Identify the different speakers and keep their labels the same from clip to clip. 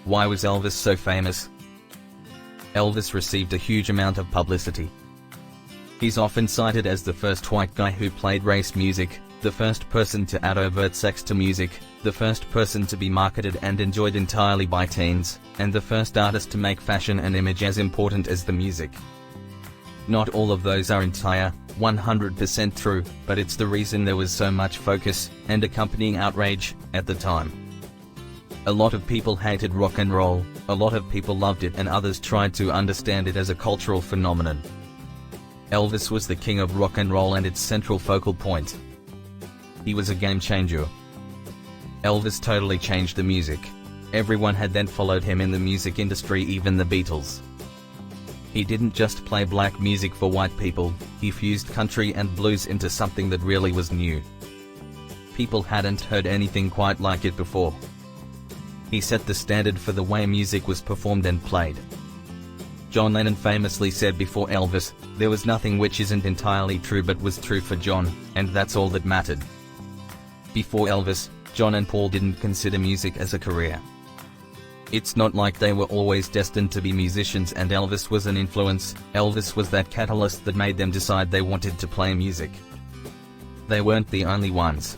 Speaker 1: Why was Elvis so famous? Elvis received a huge amount of publicity. He's often cited as the first white guy who played race music, the first person to add overt sex to music, the first person to be marketed and enjoyed entirely by teens, and the first artist to make fashion and image as important as the music. Not all of those are entire, 100% true, but it's the reason there was so much focus, and accompanying outrage, at the time. A lot of people hated rock and roll, a lot of people loved it, and others tried to understand it as a cultural phenomenon. Elvis was the king of rock and roll and its central focal point. He was a game changer. Elvis totally changed the music. Everyone had then followed him in the music industry, even the Beatles. He didn't just play black music for white people, he fused country and blues into something that really was new. People hadn't heard anything quite like it before. He set the standard for the way music was performed and played. John Lennon famously said before Elvis, "There was nothing which isn't entirely true but was true for John, and that's all that mattered." Before Elvis, John and Paul didn't consider music as a career. It's not like they were always destined to be musicians and Elvis was an influence. Elvis was that catalyst that made them decide they wanted to play music. They weren't the only ones.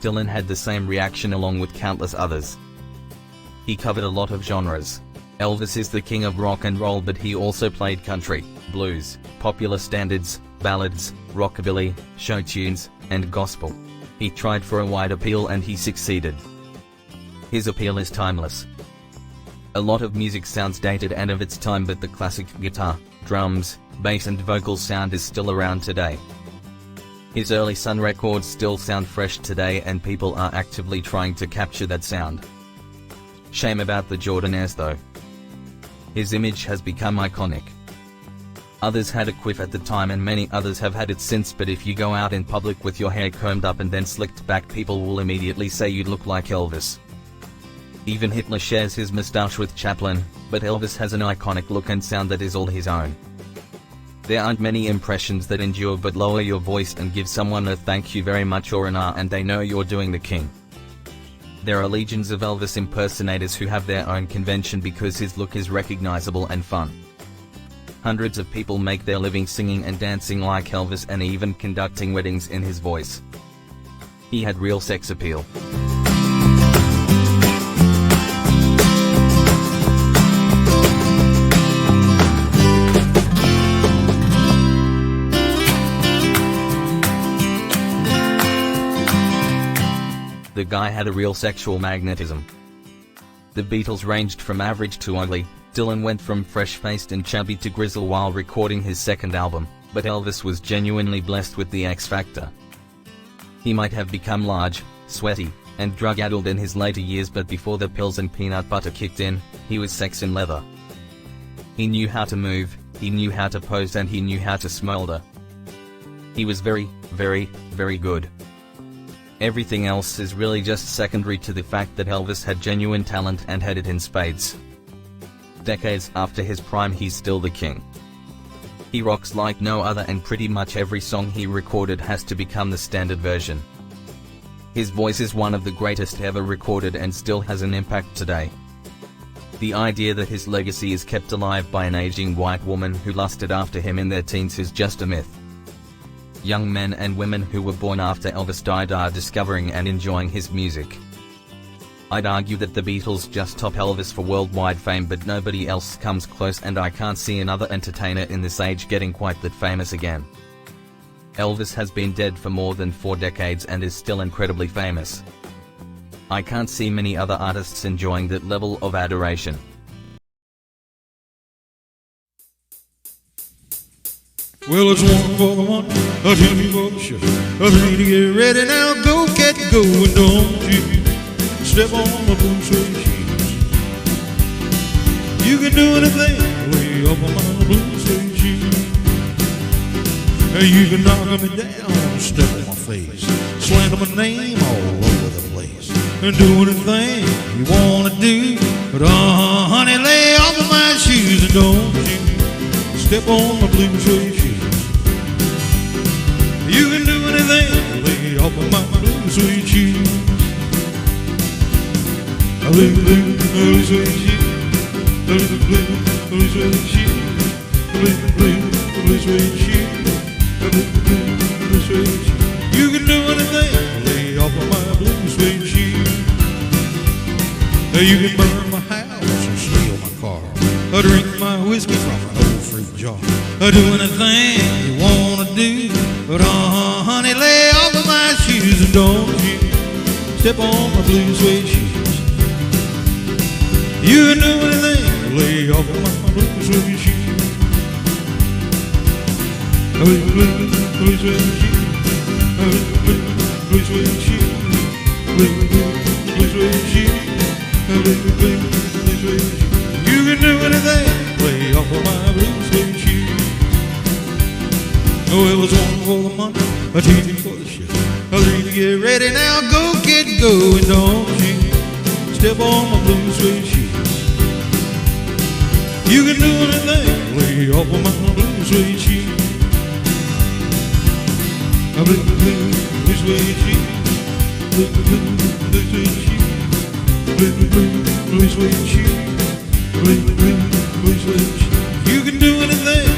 Speaker 1: Dylan had the same reaction along with countless others. He covered a lot of genres. Elvis is the king of rock and roll, but he also played country, blues, popular standards, ballads, rockabilly, show tunes, and gospel. He tried for a wide appeal and he succeeded. His appeal is timeless. A lot of music sounds dated and of its time, but the classic guitar, drums, bass and vocal sound is still around today. His early Sun records still sound fresh today and people are actively trying to capture that sound. Shame about the Jordanaires though. His image has become iconic. Others had a quiff at the time and many others have had it since, but if you go out in public with your hair combed up and then slicked back, people will immediately say you look like Elvis. Even Hitler shares his moustache with Chaplin, but Elvis has an iconic look and sound that is all his own. There aren't many impressions that endure, but lower your voice and give someone a thank you very much or an ah and they know you're doing the king. There are legions of Elvis impersonators who have their own convention because his look is recognizable and fun. Hundreds of people make their living singing and dancing like Elvis and even conducting weddings in his voice. He had real sex appeal. The guy had a real sexual magnetism. The Beatles ranged from average to ugly. Dylan went from fresh-faced and chubby to grizzle while recording his second album, but Elvis was genuinely blessed with the X factor. He might have become large, sweaty, and drug-addled in his later years, but before the pills and peanut butter kicked in, he was sex in leather. He knew how to move, he knew how to pose, and he knew how to smolder. He was very, very, very good. Everything else is really just secondary to the fact that Elvis had genuine talent and had it in spades. Decades after his prime, he's still the king. He rocks like no other, and pretty much every song he recorded has to become the standard version. His voice is one of the greatest ever recorded and still has an impact today. The idea that his legacy is kept alive by an aging white woman who lusted after him in their teens is just a myth. Young men and women who were born after Elvis died are discovering and enjoying his music. I'd argue that the Beatles just top Elvis for worldwide fame, but nobody else comes close, and I can't see another entertainer in this age getting quite that famous again. Elvis has been dead for more than 4 decades and is still incredibly famous. I can't see many other artists enjoying that level of adoration.
Speaker 2: Well, it's 1 for the money, a 2 for the show, a 3 to get ready. Now go, cat, go, and don't you step on my blue suede shoes. You can do anything way up on my blue suede shoes. You can knock me down, step on my face, slander my name all over the place, and do anything you wanna do. But honey, lay off of my shoes and don't you step on my blue suede shoes. You can do anything, lay off of my blue suede shoes. blue, blue, blue suede shoes. Blue, blue, blue suede shoes. Blue, blue, blue suede shoes. Blue, blue, blue suede shoes. You can do anything, lay off of my blue suede shoes. You can burn my house or steal my car, or drink my whiskey from an old fruit jar, or do anything you wanna do. But honey, lay off of my shoes and don't you step on my blue suede shoes. You can do anything, lay off of my blue suede shoes. Blue, blue, blue suede shoes. Blue, blue, blue suede shoes. Blue, blue, blue suede shoes. Blue, blue, blue suede shoes. You can do anything, lay off of my blue suede shoes. Oh, it was one for the money, a two for the shift, a three to get ready. Now go, kid, go, and don't you step on my blue suede shoes. You can do anything, lay off of my blue suede shoes. A blue, blue, blue suede shoes. Blue, blue, blue suede shoes. Blue, blue, blue suede shoes. Blue, blue, blue suede shoes. You can do anything,